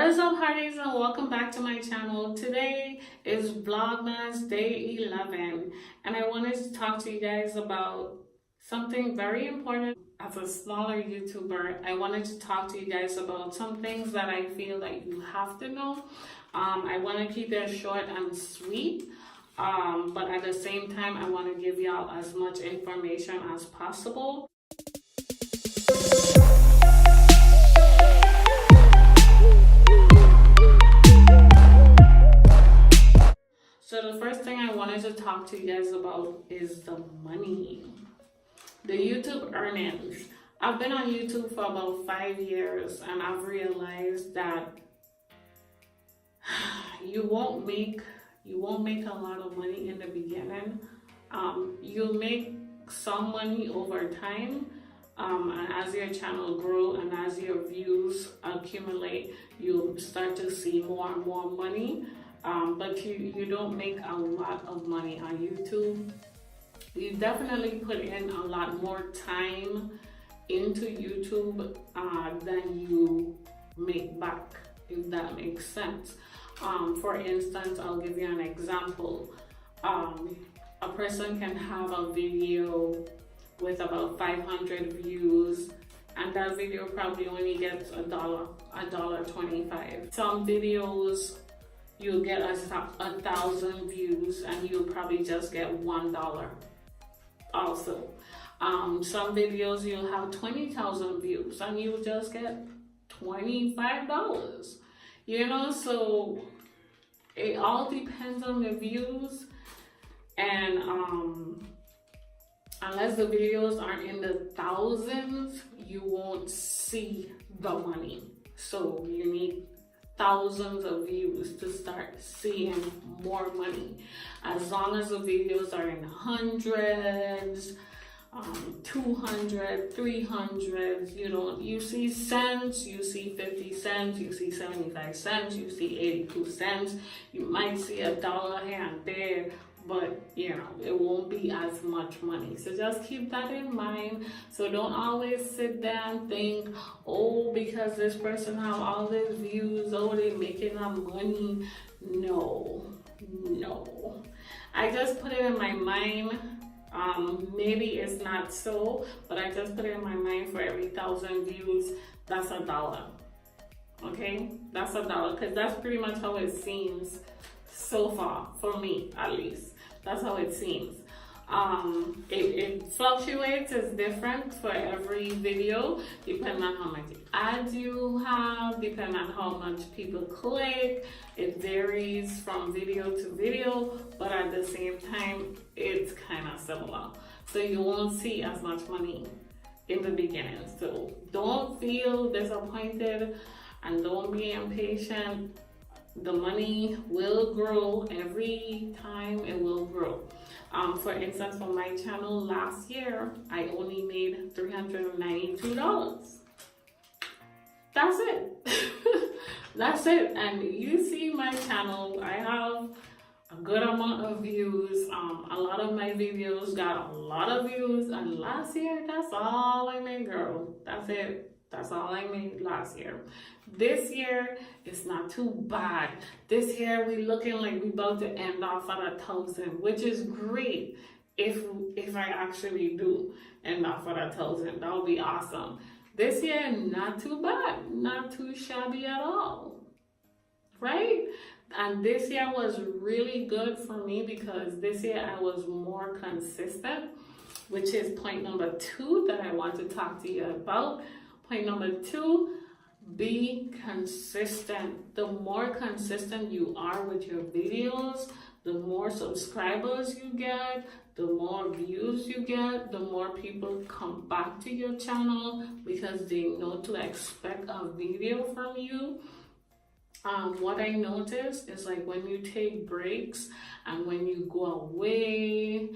What is up, hearties, and welcome back to my channel. Today is Vlogmas Day 11, and I wanted to talk to you guys about something very important. As a smaller YouTuber, I wanted to talk to you guys about some things that I feel like you have to know. I want to keep it short and sweet, but at the same time, I want to give y'all as much information as possible. So the first thing I wanted to talk to you guys about is the money. The YouTube earnings. I've been on YouTube for about 5 years, and I've realized that you won't make a lot of money in the beginning. You'll make some money over time, and as your channel grows and as your views accumulate, you'll start to see more and more money. But you don't make a lot of money on YouTube. You definitely put in a lot more time into YouTube than you make back, if that makes sense. For instance, I'll give you an example. A person can have a video with about 500 views, and that video probably only gets $1.25. Some videos you'll get 1,000 views and you'll probably just get $1 also. Some videos you'll have 20,000 views and you'll just get $25. You know, so it all depends on the views, and unless the videos are in the thousands, you won't see the money. So you need thousands of views to start seeing more money. As long as the videos are in hundreds, 200, 300, you see cents, you see 50 cents, you see 75 cents, you see 82 cents, you might see $1 here and there, but it won't be as much money. So just keep that in mind. So don't always sit there and think, oh, because this person have all these views, oh, they're making enough money. No. I just put it in my mind. Maybe it's not so, but I just put it in my mind, for every 1,000 views, that's $1. Okay, that's $1, because that's pretty much how it seems so far, for me at least. That's how it seems. It fluctuates, it's different for every video, depending on how much ads you have, depending on how much people click. It varies from video to video, but at the same time, it's kind of similar. So you won't see as much money in the beginning. So don't feel disappointed and don't be impatient. The money will grow every time, it will grow. For instance, for my channel last year, I only made $392. That's it. That's it. And you see my channel, I have a good amount of views. A lot of my videos got a lot of views, and last year, that's all I made, girl. That's it. That's all I made last year. This year, it's not too bad. This year, we looking like we about to end off at 1,000, which is great. If I actually do end off at 1,000, that would be awesome. This year, not too bad, not too shabby at all, right? And this year was really good for me because this year I was more consistent, which is point number 2 that I want to talk to you about. Point number 2, be consistent. The more consistent you are with your videos, the more subscribers you get, the more views you get, the more people come back to your channel because they know to expect a video from you. What I noticed is, like, when you take breaks and when you go away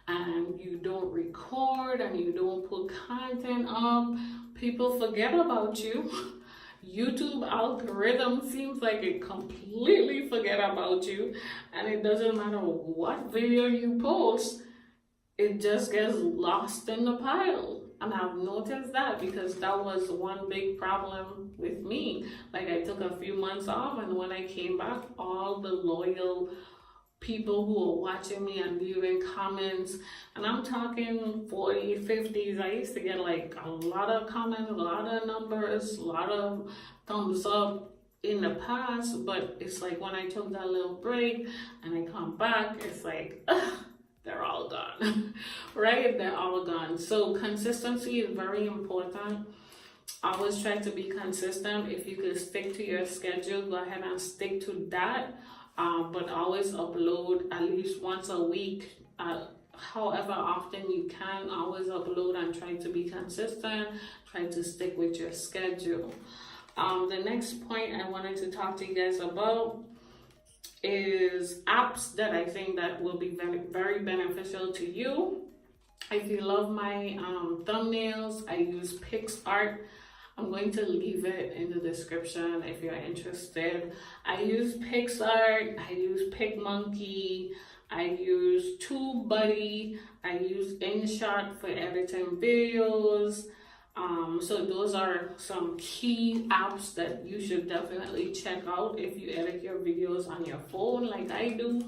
and you don't record and you don't put content up, people forget about you. YouTube algorithm seems like it completely forget about you, and it doesn't matter what video you post, it just gets lost in the pile. And I've noticed that because that was one big problem with me. Like, I took a few months off, and when I came back, all the loyal people who were watching me and leaving comments, and I'm talking 40, 50s. I used to get like a lot of comments, a lot of numbers, a lot of thumbs up in the past, but it's like when I took that little break and I come back, it's like, they're all gone, right? They're all gone. So consistency is very important. Always try to be consistent. If you can stick to your schedule, go ahead and stick to that. But always upload at least once a week. However often you can, always upload and try to be consistent. Try to stick with your schedule. The next point I wanted to talk to you guys about is apps that I think that will be very, very beneficial to you. If you love my thumbnails, I use PicsArt. I'm going to leave it in the description if you're interested. I use PicsArt, I use PicMonkey, I use TubeBuddy, I use InShot for editing videos. So those are some key apps that you should definitely check out if you edit your videos on your phone like I do.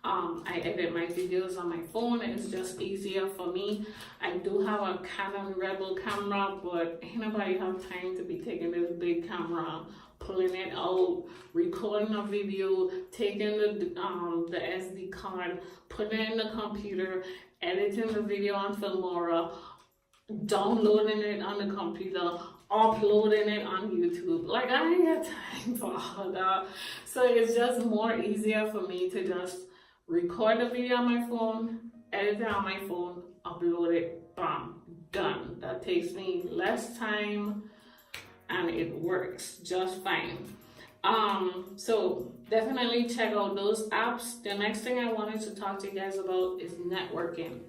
I edit my videos on my phone. It's just easier for me. I do have a Canon Rebel camera, but ain't nobody have time to be taking this big camera, pulling it out, recording a video, taking the SD card, putting it in the computer, editing the video on Filmora, downloading it on the computer, uploading it on YouTube. Like, I ain't got time for all that. So it's just more easier for me to just record the video on my phone, edit it on my phone, upload it, bam, done. That takes me less time and it works just fine. So definitely check out those apps. The next thing I wanted to talk to you guys about is networking.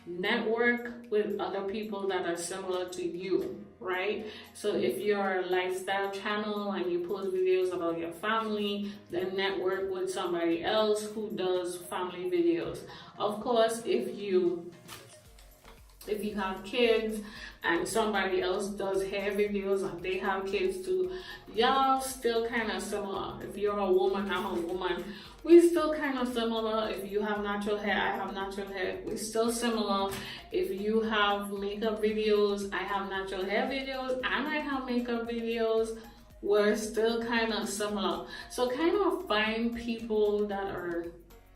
Network with other people that are similar to you, right? So if you're a lifestyle channel and you post videos about your family, then network with somebody else who does family videos. Of course, if you have kids and somebody else does hair videos and they have kids too, y'all still kind of similar. If you're a woman, I'm a woman, we still kind of similar. If you have natural hair, I have natural hair, we still similar. If you have makeup videos, I have natural hair videos and I have makeup videos, we're still kind of similar. So kind of find people that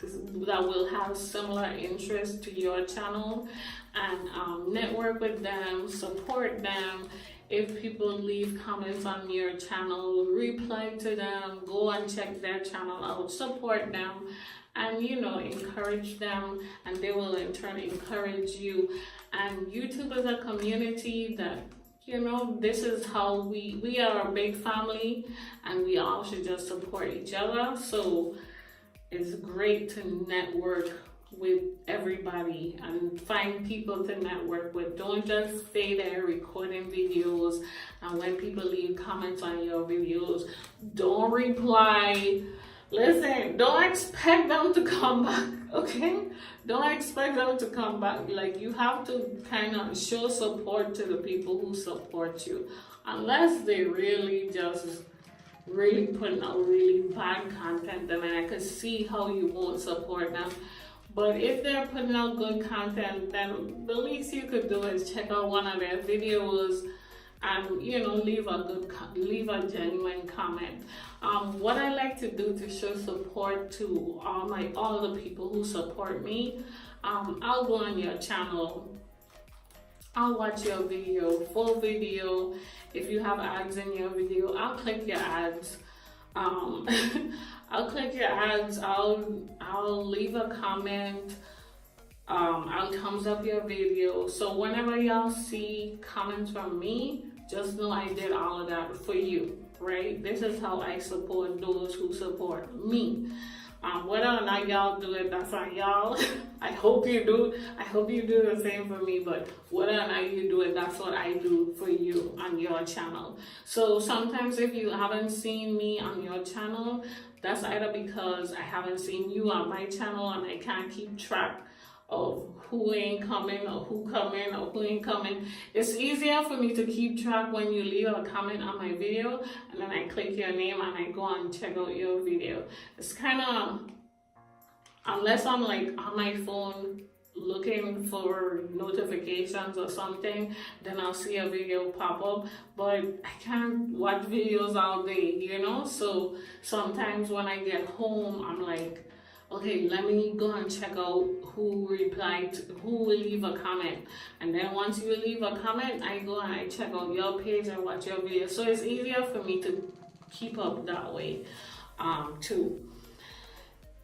will have similar interests to your channel and network with them, support them. If people leave comments on your channel, reply to them, go and check their channel out, support them, and encourage them, and they will in turn encourage you. And YouTube is a community that this is how we are a big family, and we all should just support each other. So it's great to network with everybody and find people to network with. Don't just stay there recording videos, and when people leave comments on your videos, don't reply. Listen, don't expect them to come back, okay? Don't expect them to come back. Like, you have to kind of show support to the people who support you, unless they really putting out really bad content. Then I could see how you won't support them. But if they're putting out good content, then the least you could do is check out one of their videos and leave a genuine comment. What I like to do to show support to all the people who support me, I'll go on your channel, I'll watch your video, full video. If you have ads in your video, I'll click your ads. I'll click your ads, I'll leave a comment, I'll thumbs up your video. So whenever y'all see comments from me, just know I did all of that for you, right? This is how I support those who support me. Whether or not y'all do it, that's on y'all. I hope you do. I hope you do the same for me, but whether or not you do it, that's what I do for you on your channel. So sometimes if you haven't seen me on your channel, that's either because I haven't seen you on my channel and I can't keep track of who ain't coming or who coming or who ain't coming. It's easier for me to keep track when you leave a comment on my video and then I click your name and I go and check out your video. It's kind of, unless I'm like on my phone looking for notifications or something, then I'll see a video pop up, but I can't watch videos all day, you know? So sometimes when I get home, I'm like, okay, let me go and check out who replied, who will leave a comment. And then once you leave a comment, I go and I check out your page and watch your video. So it's easier for me to keep up that way too.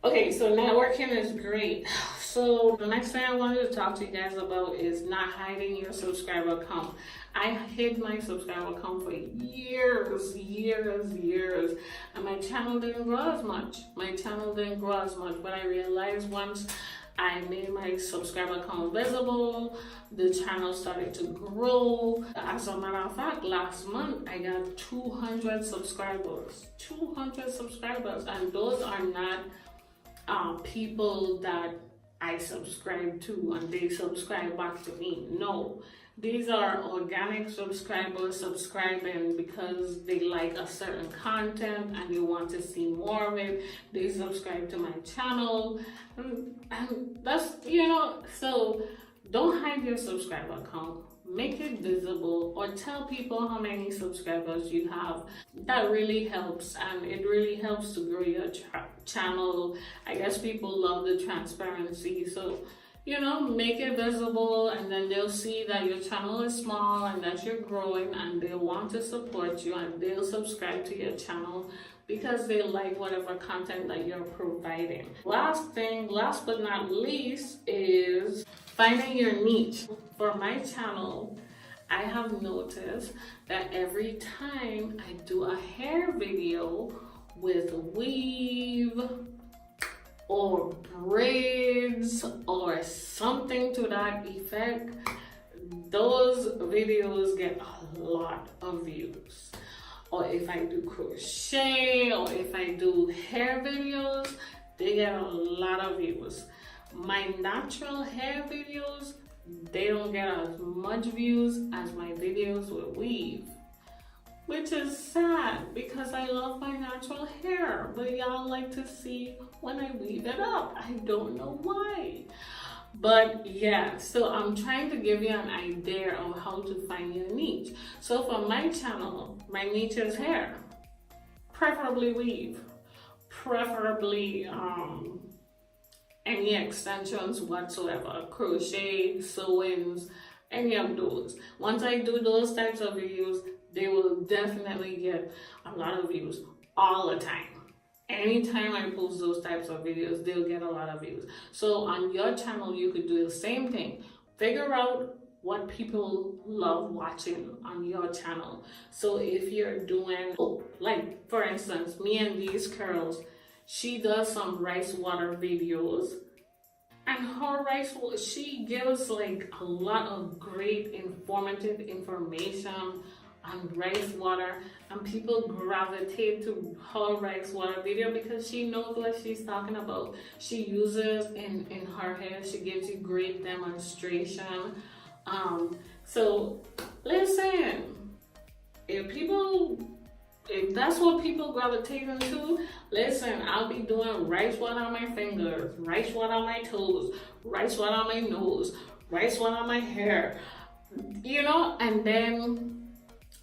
Okay, so networking is great. So the next thing I wanted to talk to you guys about is not hiding your subscriber count. I hid my subscriber count for years, and my channel didn't grow as much. But I realized once I made my subscriber count visible, the channel started to grow. As a matter of fact, last month I got 200 subscribers. 200 subscribers, and those are not people that I subscribe to and they subscribe back to me. No, these are organic subscribers subscribing because they like a certain content and they want to see more of it. They subscribe to my channel, and that's, you know, so don't hide your subscriber count. Make it visible or tell people how many subscribers you have. That really helps, and it really helps to grow your channel. I guess people love the transparency, so you know, make it visible, and then they'll see that your channel is small and that you're growing, and they'll want to support you and they'll subscribe to your channel because they like whatever content that you're providing. Last but not least, is finding your niche. For my channel, I have noticed that every time I do a hair video with weave or braids or something to that effect, those videos get a lot of views. Or if I do crochet or if I do hair videos, they get a lot of views. My natural hair videos, they don't get as much views as my videos with weave, which is sad because I love my natural hair, but y'all like to see when I weave it up. I don't know why. But yeah, so I'm trying to give you an idea of how to find your niche. So for my channel, my niche is hair, preferably weave, preferably any extensions whatsoever, crochet, sewings, any of those. Once I do those types of videos, they will definitely get a lot of views all the time. Anytime I post those types of videos, they'll get a lot of views. So on your channel, you could do the same thing. Figure out what people love watching on your channel. So if you're doing, like for instance, me and these curls, she does some rice water videos, and her she gives like a lot of great informative information on rice water, and people gravitate to her rice water video because she knows what she's talking about. She uses in her hair, she gives you great demonstration. So listen, if that's what people gravitate into, listen, I'll be doing rice water on my fingers, rice water on my toes, rice water on my nose, rice water on my hair, you know, and then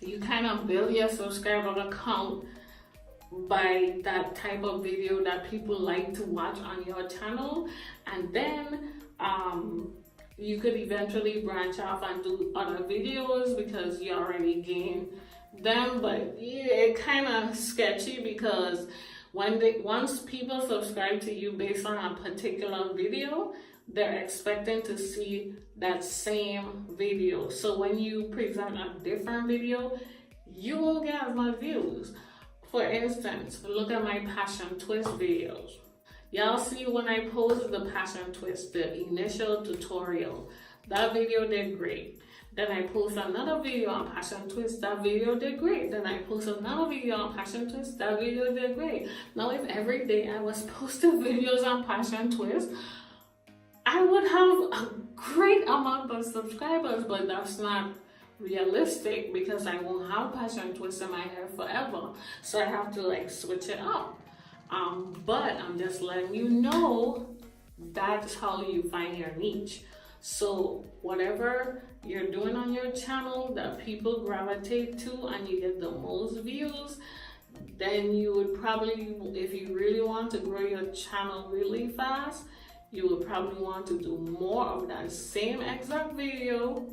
you kind of build your subscriber account by that type of video that people like to watch on your channel. And then you could eventually branch off and do other videos because you already gained them. But yeah, it kind of sketchy because once people subscribe to you based on a particular video, they're expecting to see that same video. So when you present a different video, you won't get as much views. For instance, look at my passion twist videos. Y'all see when I posted the passion twist, the initial tutorial, that video did great. Then I post another video on passion twist, that video did great. Then I post another video on passion twist, that video did great. Now if every day I was posting videos on passion twist, I would have a great amount of subscribers, but that's not realistic because I won't have passion twisting my hair forever. So I have to like switch it up. But I'm just letting you know that's how you find your niche. So whatever you're doing on your channel that people gravitate to and you get the most views, then you would probably, if you really want to grow your channel really fast, you would probably want to do more of that same exact video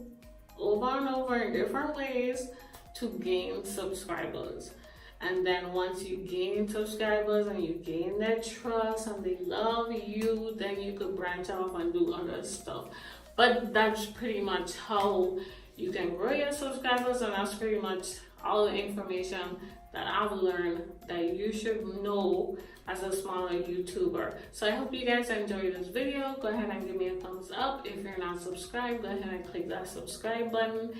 over and over in different ways to gain subscribers. And then once you gain subscribers and you gain their trust and they love you, then you could branch off and do other stuff. But that's pretty much how you can grow your subscribers, and that's pretty much all the information that I've learned that you should know as a smaller YouTuber. So I hope you guys enjoyed this video. Go ahead and give me a thumbs up. If you're not subscribed, go ahead and click that subscribe button.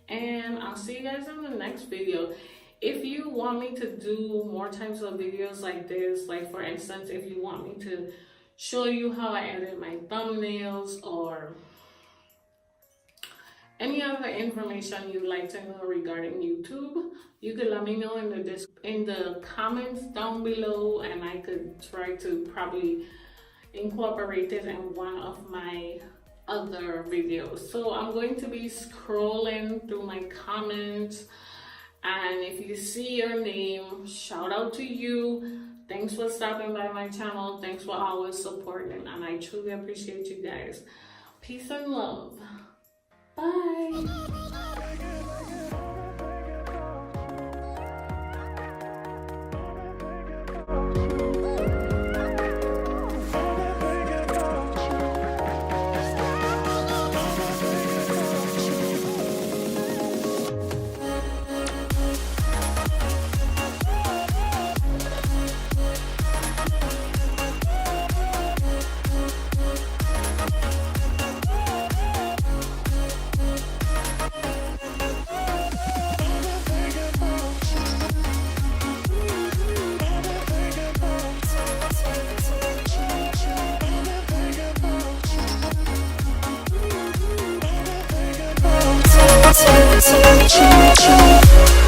And I'll see you guys in the next video. If you want me to do more types of videos like this, like for instance, if you want me to show you how I edit my thumbnails or any other information you'd like to know regarding YouTube, you could let me know in the comments down below, and I could try to probably incorporate it in one of my other videos. So I'm going to be scrolling through my comments, and if you see your name, shout out to you. Thanks for stopping by my channel. Thanks for always supporting, and I truly appreciate you guys. Peace and love. Bye. Choo choo choo.